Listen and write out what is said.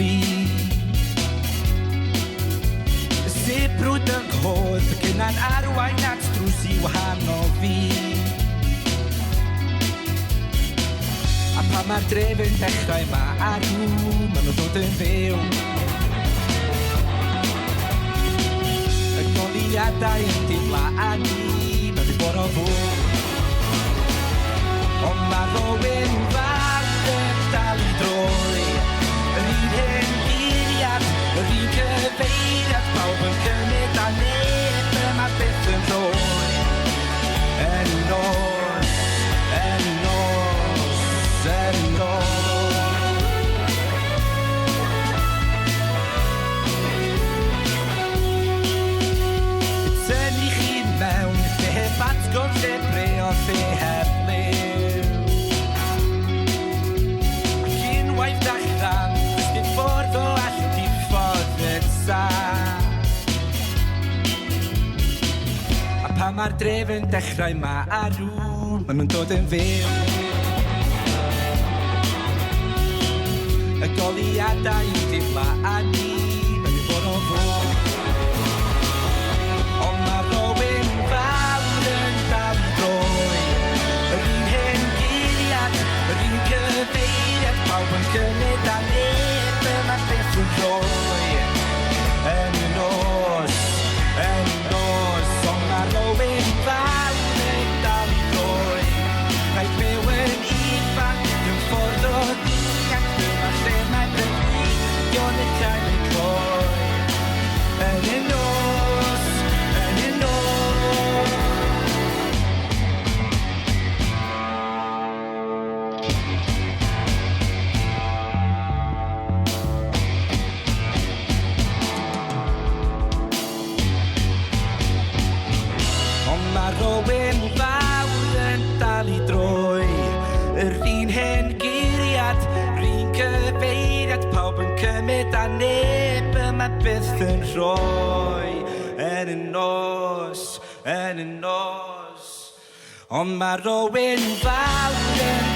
fi. Sibrwd yn ghodd, gyda'n arwain at drwsi wahanol fi. A pan mae'r drefn dechrau ma arw, maen nhw ddod yn fyw. Y goliadau yn dimladu, maen nhw bod o fwyd. Ond mae rhywun fawr yn dal I droi. Yr un hen guriad, yr un cyfeiriad, pawb yn cymryd a neb yma byth yn rhoi. Yn nos, yn nos, yn nos. Tynnu chi mewn, lle heb atgof, lle breo, lle heb liw. Waith allan, dim ffordd o allt I ffordd yn saff. A pan mae'r drefn dechrau ma arw, maen nhw'n dod yn fyw. Y goliadau yn dimladu, maen nhw'n bod o fwyd. Ond mae rhywun fawr yn dal I droi. Yr un hen guriad, yr un cyfeiriad, pawb yn cymryd a neb yma byth yn rhoi. Yn nos, ond mae rhywun fawr yn dal I droi. Rhaid byw yn ifanc, yn ffordd o ddianc, dyma lle mae brynion yn cael ei cloi. Yn nos, yn nos. Mae rhywun fawr yn dal I droi. Yr un hen guriad, yr un cyfeiriad, pawb yn cymryd a neb yma byth yn rhoi. Yn y nos, yn y nos. Ond mae rhywun fawr yn